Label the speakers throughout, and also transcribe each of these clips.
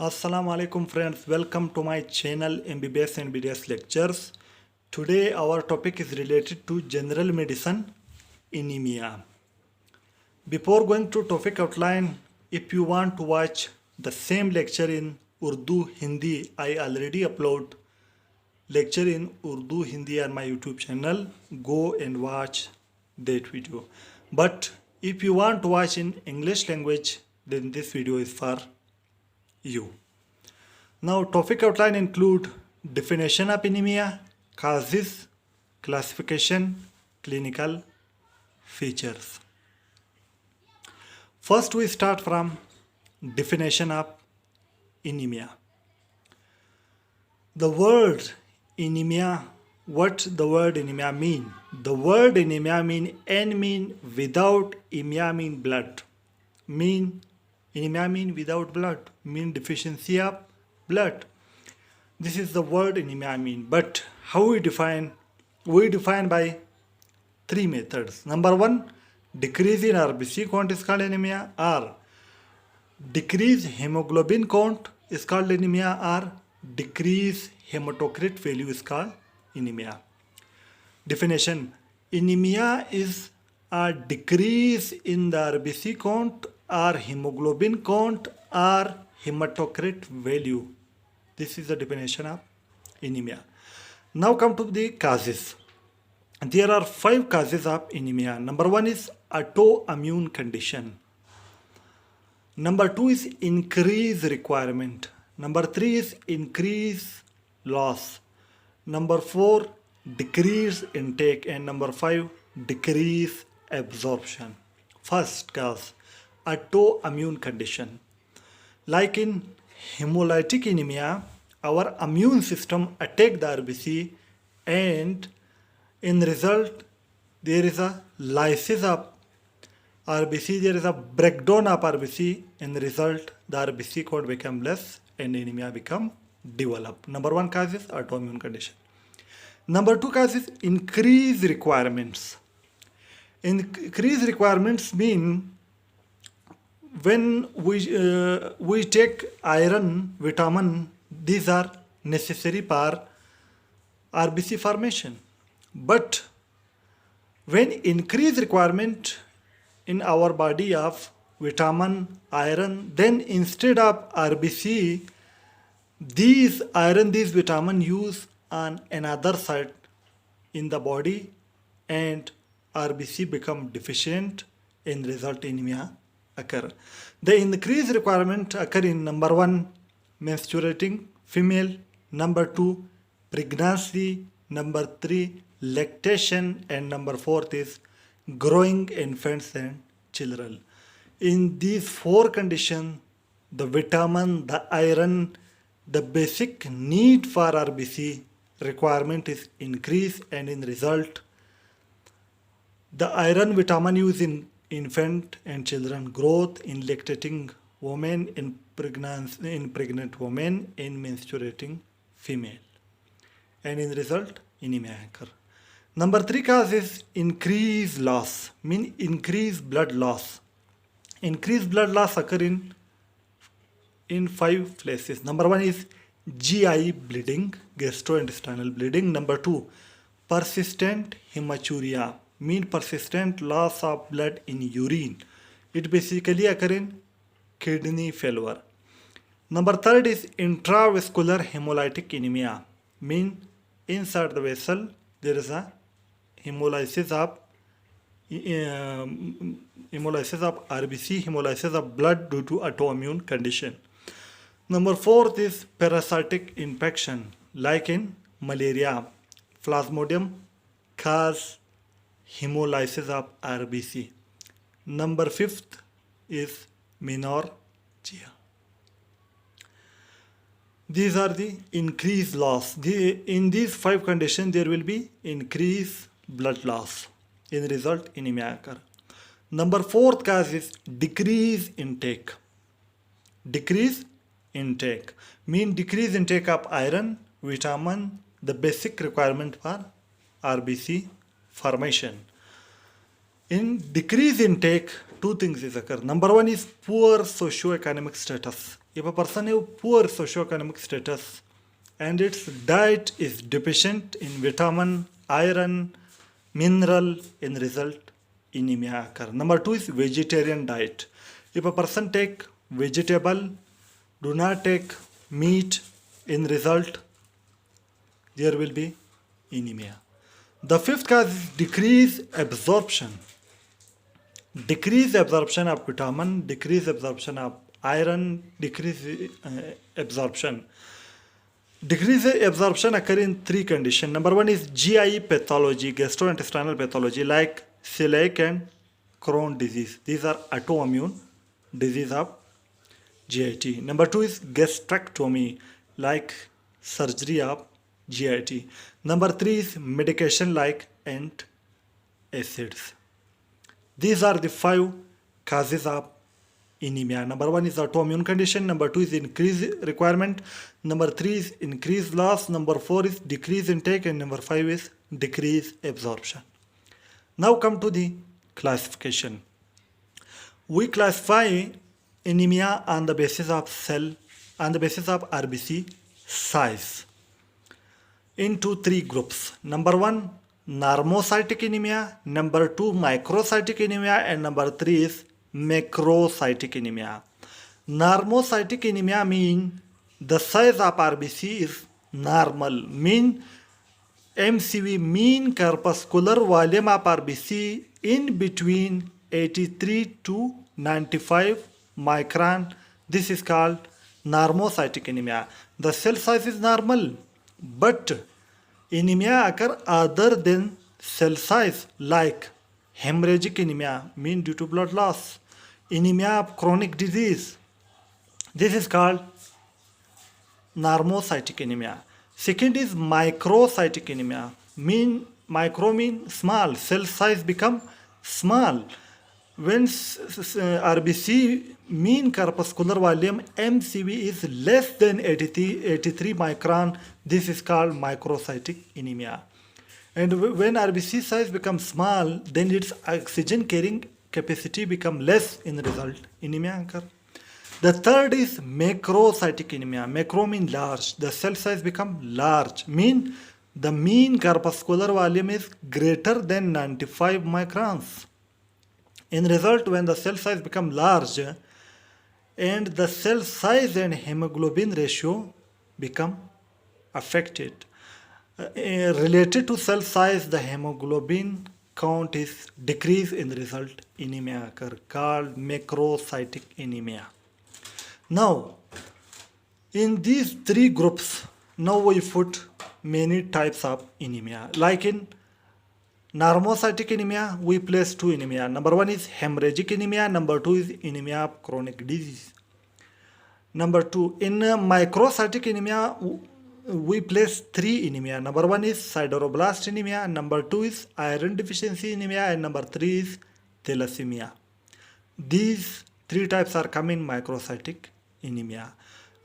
Speaker 1: Assalamu alaikum friends, welcome to my channel MBBS and BDS lectures. Today our topic is related to general medicine anemia. Before going to topic outline, if you want to watch the same lecture in Urdu Hindi, I already upload lecture in Urdu Hindi on my YouTube channel. Go and watch that video. But if you want to watch in English language, then this video is for you. Now, topic outline include definition of anemia, causes, classification, clinical features. First, we start from definition of anemia. The word anemia, what the word anemia mean? The word anemia mean without, anemia mean blood. Anemia mean without blood, mean deficiency of blood. This is the word anemia mean. But how we define? We define by three methods. Number one, decrease in RBC count is called anemia, or decrease hemoglobin count is called anemia, or decrease hematocrit value is called anemia. Definition: anemia is a decrease in the RBC count or hemoglobin count or hematocrit value. This is the definition of anemia. Now come to the causes. There are 5 causes of anemia. Number 1 is autoimmune condition. Number 2 is increase requirement. Number 3 is increase loss. Number 4, decrease intake. And number 5, decrease absorption. First cause, autoimmune condition. Like in hemolytic anemia, our immune system attack the RBC, and in result there is a lysis of RBC, there is a breakdown of RBC. In result, the RBC count become less and anemia become developed. Number 1 cause is autoimmune condition. Number 2 cause is increase requirements. Increase requirements mean when we take iron, vitamin, these are necessary for RBC formation. But when increase requirement in our body of vitamin, iron, then instead of RBC, these iron, these vitamin use on another side in the body, and RBC become deficient, in result anemia occur. The increased requirement occur in number 1, menstruating female, number 2, pregnancy, number 3, lactation, and number 4 is growing infants and children. In these 4 conditions, the vitamin, the iron, the basic need for RBC requirement is increased, and in result, the iron vitamin used in infant and children growth, in lactating women, in pregnant women, in menstruating female, and in result anemia occur. Number 3 cause is increased loss, mean increased blood loss. Increased blood loss occur in 5 places. Number 1 is GI bleeding, gastrointestinal bleeding. Number 2, persistent hematuria, mean persistent loss of blood in urine. It basically occur in kidney failure. Number 3 is intravascular hemolytic anemia, mean inside the vessel there is a hemolysis of RBC, hemolysis of blood due to autoimmune condition. Number 4 is parasitic infection, like in malaria, plasmodium cause hemolysis of RBC. Number 5 is menorrhagia. These are the increased loss. In these 5 conditions, there will be increased blood loss. In result, anemia occur. Number 4th cause is decrease intake. Decrease intake mean decrease intake of iron, vitamin, the basic requirement for RBC formation. In decrease intake, two things is occur. Number one is poor socio-economic status. If a person have poor socio-economic status and its diet is deficient in vitamin, iron, mineral, in result anemia occur. Number two is vegetarian diet. If a person take vegetable, do not take meat, in result there will be anemia. The fifth cause is decreased absorption. Decreased absorption of vitamin, decreased absorption of iron, decreased absorption. Decreased absorption occur in three conditions. Number one is GI pathology, gastrointestinal pathology like celiac and Crohn disease. These are autoimmune disease of GIT. Number two is gastrectomy like surgery of GIT. Number three is medication like antacids. These are the 5 causes of anemia. Number one is autoimmune condition. Number two is increased requirement. Number three is increased loss. Number four is decreased intake. And number 5 is decreased absorption. Now come to the classification. We classify anemia on the basis of RBC size into 3 groups. Number 1, normocytic anemia. Number 2, microcytic anemia. And number 3 is macrocytic anemia. Normocytic anemia mean the size of RBC is normal. Mean MCV, mean corpuscular volume of RBC in between 83 to 95 micron. This is called normocytic anemia. The cell size is normal, but anemia occur other than cell size like hemorrhagic anemia, mean due to blood loss, anemia of chronic disease. This is called normocytic anemia. Second is microcytic anemia. Micro mean small, cell size become small. When RBC mean corpuscular volume MCV is less than 83 micron, this is called microcytic anemia. And when RBC size becomes small, then its oxygen carrying capacity become less, in result anemia occur. The third is macrocytic anemia. Macro mean large. The cell size become large. Mean the mean corpuscular volume is greater than 95 microns. In result, when the cell size become large and the cell size and hemoglobin ratio become affected. Related to cell size, the hemoglobin count is decreased, in the result anemia occur, called macrocytic anemia. Now, in these 3 groups, now we put many types of anemia. Like in normocytic anemia, we place 2 anemia. Number 1 is hemorrhagic anemia. Number 2 is anemia of chronic disease. Number 2, in microcytic anemia, we place 3 anemia. Number 1 is sideroblast anemia. Number 2 is iron deficiency anemia. And number 3 is thalassemia. These 3 types are common in microcytic anemia.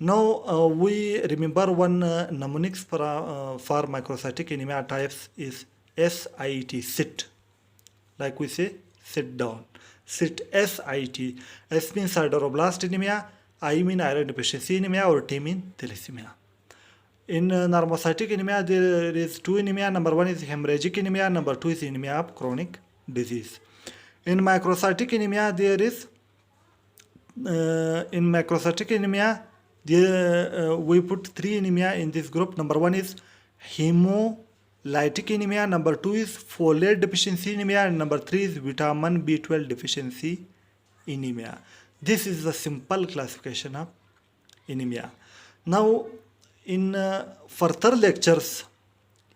Speaker 1: Now we remember one mnemonics for microcytic anemia types is SIT, sit. Like we say, sit down. Sit, SIT. S means sideroblast anemia, I mean iron deficiency anemia, or T mean thalassemia. In normocytic anemia, there is 2 anemia. Number 1 is hemorrhagic anemia. Number 2 is anemia of chronic disease. In microcytic anemia, there is we put 3 anemia in this group. Number 1 is hemolytic anemia. Number 2 is folate deficiency anemia. And number 3 is vitamin B12 deficiency anemia. This is the simple classification of anemia. Now, in further lectures,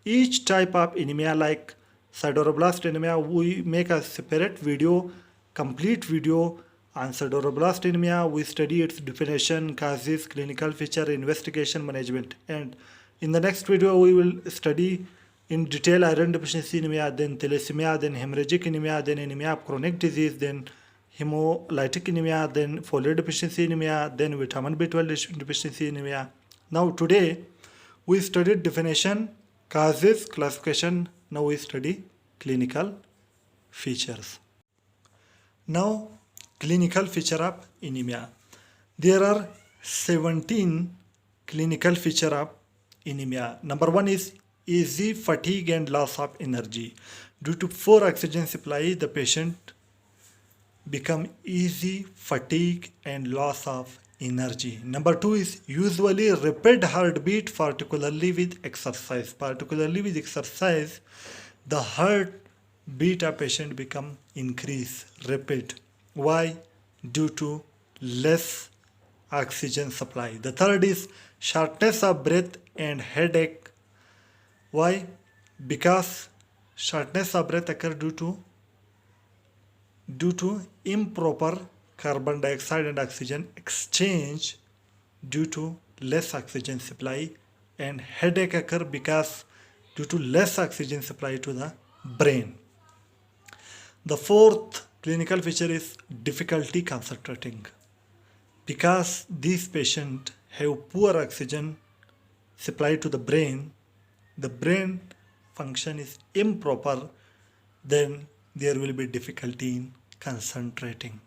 Speaker 1: each type of anemia like sideroblast anemia, we make a separate video, complete video on sideroblast anemia. We study its definition, causes, clinical feature, investigation, management. And in the next video, we will study in detail iron deficiency anemia, then thalassemia, then hemorrhagic anemia, then anemia of chronic disease, then hemolytic anemia, then folate deficiency anemia, then vitamin B12 deficiency anemia. Now today, we studied definition, causes, classification. Now we study clinical features. Now, clinical feature of anemia. There are 17 clinical feature of anemia. Number one is easy fatigue and loss of energy. Due to poor oxygen supply, the patient become easy fatigue and loss of energy. Number two is usually rapid heartbeat, particularly with exercise. Particularly with exercise, the heartbeat of patient become increase rapid. Why? Due to less oxygen supply. The third is shortness of breath and headache. Why? Because shortness of breath occur due to improper carbon dioxide and oxygen exchange due to less oxygen supply, and headache occur because due to less oxygen supply to the brain. The fourth clinical feature is difficulty concentrating. Because these patients have poor oxygen supply to the brain function is improper, then there will be difficulty in concentrating.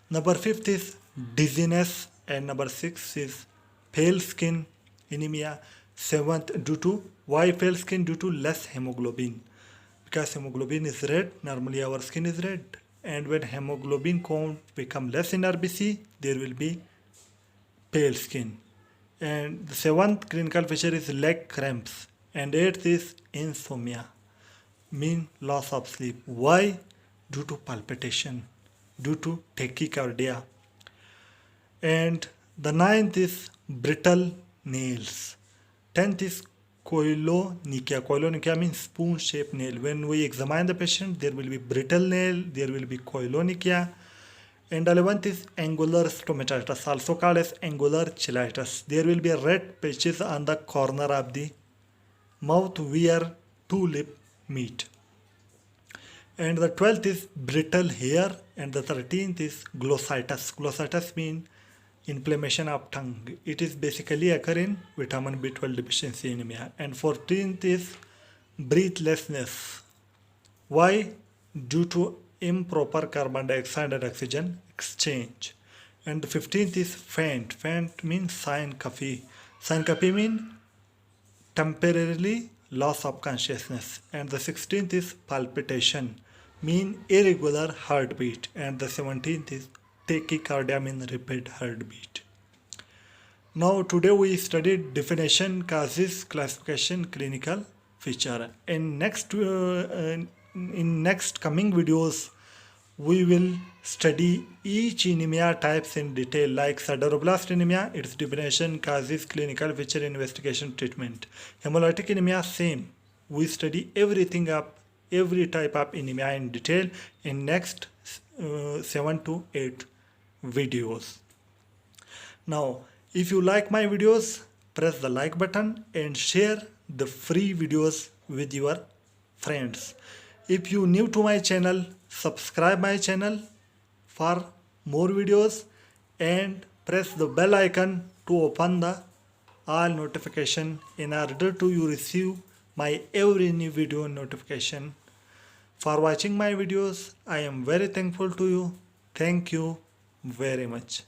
Speaker 1: Number fifth is dizziness, and number six is pale skin anemia. Seventh, due to why pale skin? Due to less hemoglobin. Because hemoglobin is red, normally our skin is red, and when hemoglobin count become less in RBC, there will be pale skin. And the seventh clinical feature is leg cramps, and eighth is insomnia, mean loss of sleep. Why? Due to palpitation, due to tachycardia. And the ninth is brittle nails. 10th is koilonychia. Koilonychia means spoon-shaped nail. When we examine the patient, there will be brittle nail, there will be koilonychia. And 11th is angular stomatitis, also called as angular cheilitis. There will be red patches on the corner of the mouth where two lips meet. And the 12th is brittle hair, and the 13th is glossitis. Glossitis means inflammation of tongue. It is basically occur in vitamin B12 deficiency anemia. And 14th is breathlessness. Why? Due to improper carbon dioxide and oxygen exchange. And the 15th is faint. Faint means syncope. Syncope means temporarily loss of consciousness. And the 16th is palpitation, mean irregular heartbeat. And the 17th is tachycardia, mean rapid heartbeat. Now today we studied definition, causes, classification, clinical feature. In next coming videos, we will study each anemia types in detail, like sideroblast anemia, its definition, causes, clinical feature, investigation, treatment. Hemolytic anemia, same. We study everything up, every type of anemia in detail in next 7 to 8 videos. Now, if you like my videos, press the like button and share the free videos with your friends. If you new to my channel, subscribe my channel for more videos and press the bell icon to open the all notification in order to you receive my every new video notification. For watching my videos, I am very thankful to you. Thank you very much.